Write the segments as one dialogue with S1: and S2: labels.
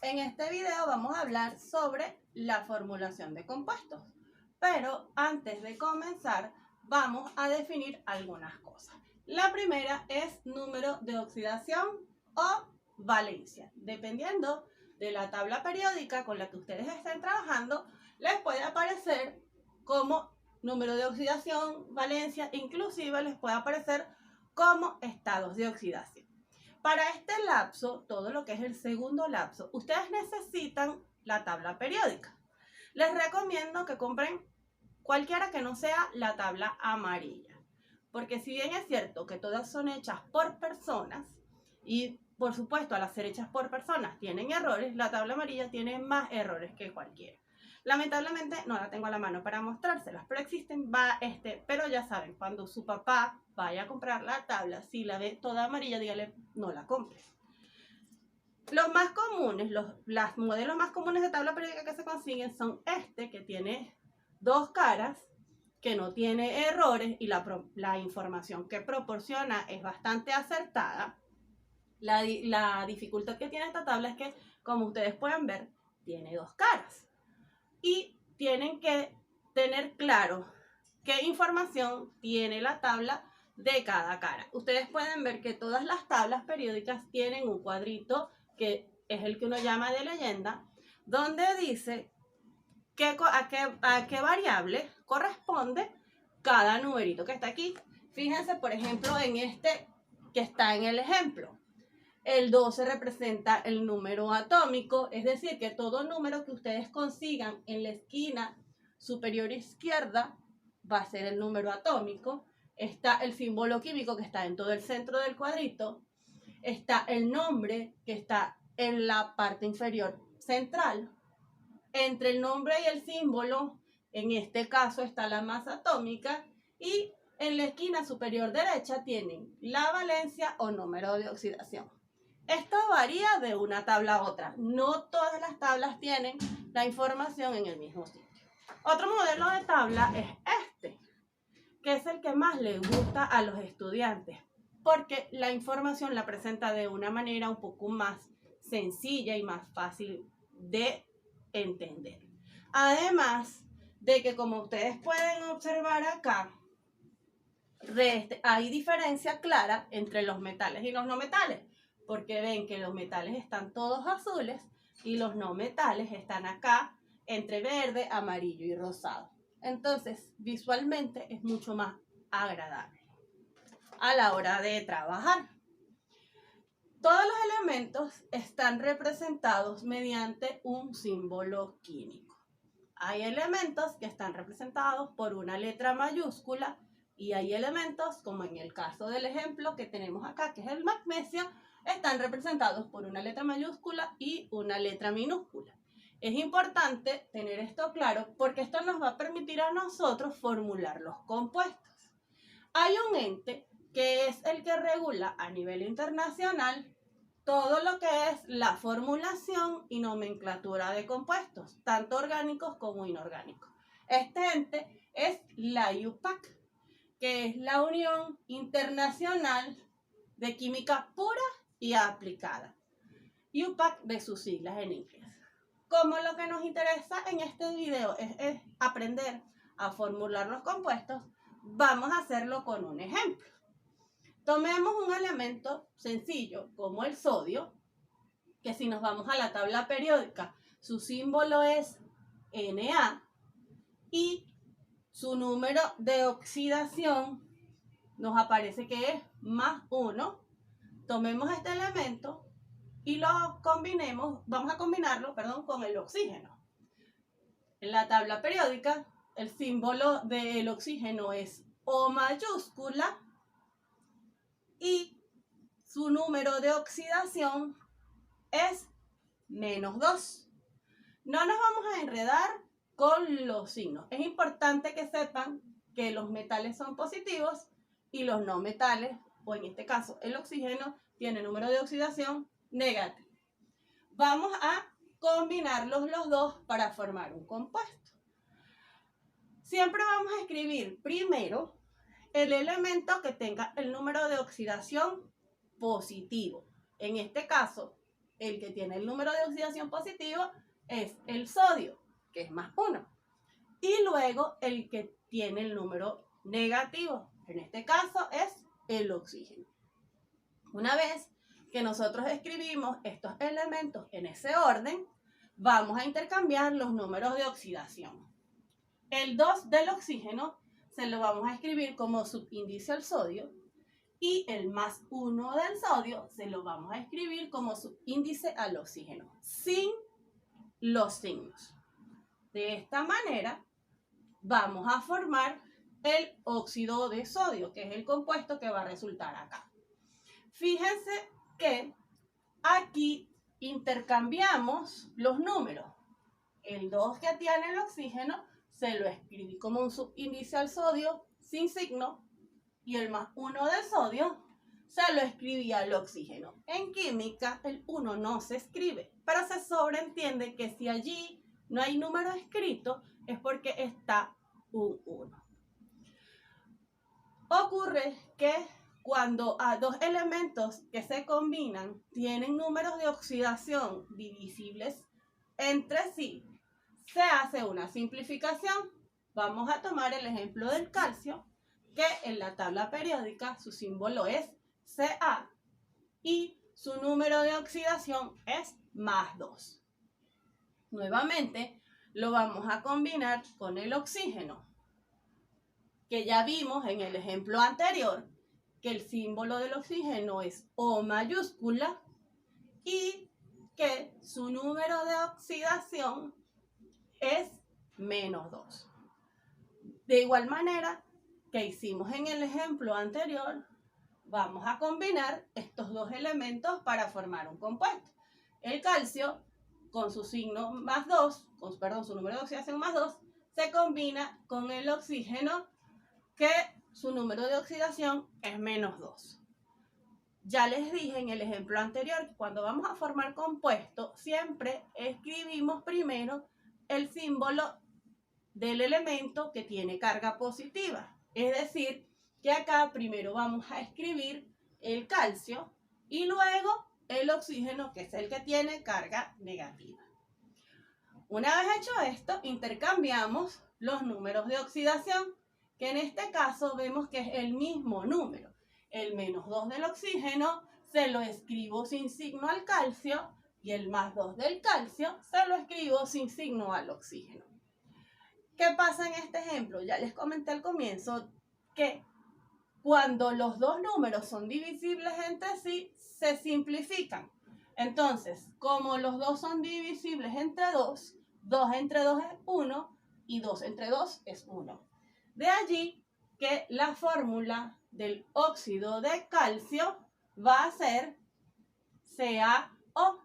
S1: En este video vamos a hablar sobre la formulación de compuestos, pero antes de comenzar vamos a definir algunas cosas. La primera es número de oxidación o valencia. Dependiendo de la tabla periódica con la que ustedes estén trabajando, les puede aparecer como número de oxidación, valencia, inclusive les puede aparecer como estados de oxidación. Para este lapso, todo lo que es el segundo lapso, ustedes necesitan la tabla periódica. Les recomiendo que compren cualquiera que no sea la tabla amarilla, porque si bien es cierto que todas son hechas por personas, y por supuesto al ser hechas por personas tienen errores, la tabla amarilla tiene más errores que cualquiera. Lamentablemente no la tengo a la mano para mostrárselas, pero existen, pero ya saben, cuando su papá vaya a comprar la tabla, si la ve toda amarilla, dígale, no la compres. Los más comunes, los modelos más comunes de tabla periódica que se consiguen son que tiene dos caras, que no tiene errores y la información que proporciona es bastante acertada. La dificultad que tiene esta tabla es que, como ustedes pueden ver, tiene dos caras. Y tienen que tener claro qué información tiene la tabla de cada cara. Ustedes pueden ver que todas las tablas periódicas tienen un cuadrito que es el que uno llama de leyenda, donde dice a qué variable corresponde cada numerito que está aquí. Fíjense, por ejemplo, en este que está en el ejemplo. El 12 representa el número atómico, es decir, que todo número que ustedes consigan en la esquina superior izquierda va a ser el número atómico. Está el símbolo químico que está en todo el centro del cuadrito. Está el nombre que está en la parte inferior central. Entre el nombre y el símbolo, en este caso está la masa atómica, y en la esquina superior derecha tienen la valencia o número de oxidación. Esto varía de una tabla a otra. No todas las tablas tienen la información en el mismo sitio. Otro modelo de tabla es que es el que más les gusta a los estudiantes, porque la información la presenta de una manera un poco más sencilla y más fácil de entender. Además de que, como ustedes pueden observar acá, hay diferencia clara entre los metales y los no metales, porque ven que los metales están todos azules y los no metales están acá entre verde, amarillo y rosado. Entonces, visualmente es mucho más agradable a la hora de trabajar. Todos los elementos están representados mediante un símbolo químico. Hay elementos que están representados por una letra mayúscula y hay elementos, como en el caso del ejemplo que tenemos acá, que es el magnesio, están representados por una letra mayúscula y una letra minúscula. Es importante tener esto claro porque esto nos va a permitir a nosotros formular los compuestos. Hay un ente que es el que regula a nivel internacional todo lo que es la formulación y nomenclatura de compuestos, tanto orgánicos como inorgánicos. Este ente es la IUPAC, que es la Unión Internacional de Química Pura y Aplicada. IUPAC de sus siglas en inglés. Como lo que nos interesa en este video es aprender a formular los compuestos, vamos a hacerlo con un ejemplo. Tomemos un elemento sencillo como el sodio, que si nos vamos a la tabla periódica, su símbolo es Na y su número de oxidación nos aparece que es +1. Tomemos este elemento y lo combinemos, vamos a combinarlo, con el oxígeno. En la tabla periódica, el símbolo del oxígeno es O mayúscula y su número de oxidación es -2. No nos vamos a enredar con los signos. Es importante que sepan que los metales son positivos y los no metales, o en este caso el oxígeno, tiene número de oxidación negativo. Vamos a combinarlos los dos para formar un compuesto. Siempre vamos a escribir primero el elemento que tenga el número de oxidación positivo. En este caso, el que tiene el número de oxidación positivo es el sodio, que es +1. Y luego el que tiene el número negativo, en este caso es el oxígeno. Una vez que nosotros escribimos estos elementos en ese orden, vamos a intercambiar los números de oxidación. El 2 del oxígeno se lo vamos a escribir como subíndice al sodio y el +1 del sodio se lo vamos a escribir como subíndice al oxígeno, sin los signos. De esta manera vamos a formar el óxido de sodio, que es el compuesto que va a resultar acá. Fíjense que aquí intercambiamos los números. El 2 que tiene el oxígeno se lo escribí como un subíndice al sodio sin signo y el +1 del sodio se lo escribí al oxígeno. En química el 1 no se escribe, pero se sobreentiende que si allí no hay número escrito es porque está un 1. Ocurre que cuando a dos elementos que se combinan tienen números de oxidación divisibles entre sí, se hace una simplificación. Vamos a tomar el ejemplo del calcio, que en la tabla periódica su símbolo es Ca y su número de oxidación es +2. Nuevamente lo vamos a combinar con el oxígeno, que ya vimos en el ejemplo anterior que el símbolo del oxígeno es O mayúscula y que su número de oxidación es -2. De igual manera que hicimos en el ejemplo anterior, vamos a combinar estos dos elementos para formar un compuesto. El calcio, con su signo +2, su número de oxidación +2, se combina con el oxígeno, que su número de oxidación es -2. Ya les dije en el ejemplo anterior que cuando vamos a formar compuesto, siempre escribimos primero el símbolo del elemento que tiene carga positiva. Es decir, que acá primero vamos a escribir el calcio y luego el oxígeno, que es el que tiene carga negativa. Una vez hecho esto, intercambiamos los números de oxidación, que en este caso vemos que es el mismo número. El -2 del oxígeno se lo escribo sin signo al calcio y el +2 del calcio se lo escribo sin signo al oxígeno. ¿Qué pasa en este ejemplo? Ya les comenté al comienzo que cuando los dos números son divisibles entre sí, se simplifican. Entonces, como los dos son divisibles entre 2, 2 entre 2 es 1 y 2 entre 2 es 1. De allí que la fórmula del óxido de calcio va a ser CaO.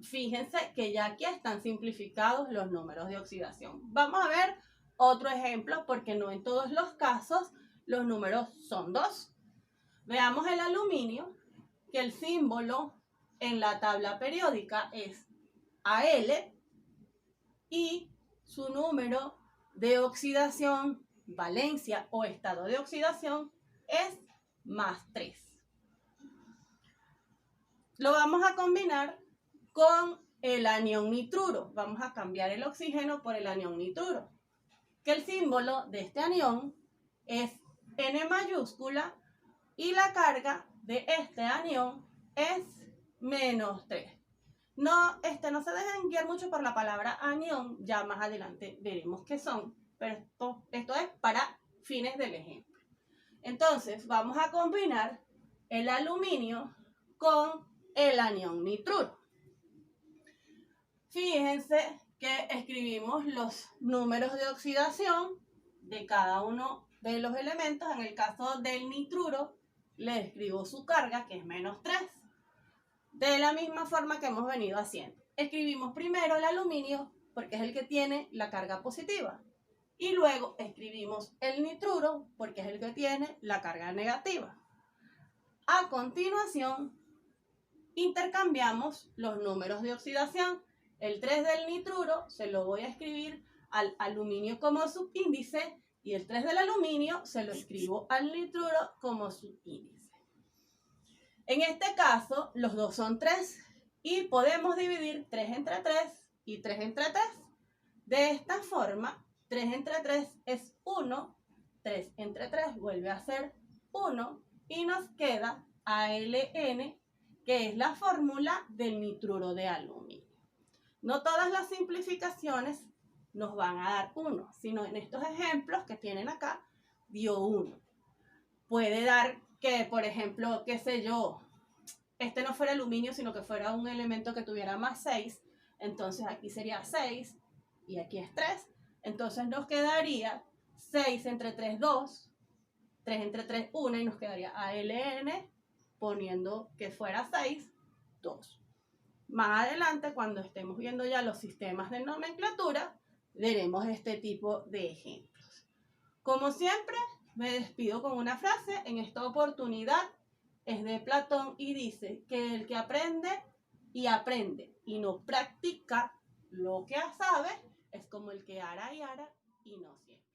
S1: Fíjense que ya aquí están simplificados los números de oxidación. Vamos a ver otro ejemplo porque no en todos los casos los números son 2. Veamos el aluminio, que el símbolo en la tabla periódica es Al y su número de oxidación, valencia o estado de oxidación es +3. Lo vamos a combinar con el anión nitruro. Vamos a cambiar el oxígeno por el anión nitruro, que el símbolo de este anión es N mayúscula y la carga de este anión es -3. No se dejen guiar mucho por la palabra anión, ya más adelante veremos qué son, pero esto es para fines del ejemplo. Entonces vamos a combinar el aluminio con el anión nitruro. Fíjense que escribimos los números de oxidación de cada uno de los elementos. En el caso del nitruro, le escribo su carga, que es -3. De la misma forma que hemos venido haciendo. Escribimos primero el aluminio, porque es el que tiene la carga positiva. Y luego escribimos el nitruro, porque es el que tiene la carga negativa. A continuación, intercambiamos los números de oxidación. El 3 del nitruro se lo voy a escribir al aluminio como subíndice y el 3 del aluminio se lo escribo al nitruro como subíndice. En este caso, los dos son 3 y podemos dividir 3 entre 3 y 3 entre 3. De esta forma, 3 entre 3 es 1, 3 entre 3 vuelve a ser 1 y nos queda ALN, que es la fórmula del nitruro de aluminio. No todas las simplificaciones nos van a dar 1, sino en estos ejemplos que tienen acá, dio 1. Puede dar que, por ejemplo, qué sé yo, este no fuera aluminio, sino que fuera un elemento que tuviera más 6, entonces aquí sería 6 y aquí es 3, entonces nos quedaría 6 entre 3, 2, 3 entre 3, 1 y nos quedaría ALN, poniendo que fuera 6, 2. Más adelante, cuando estemos viendo ya los sistemas de nomenclatura, veremos este tipo de ejemplos. Como siempre, me despido con una frase. En esta oportunidad es de Platón y dice que el que aprende y no practica lo que sabe es como el que ara y no siempre.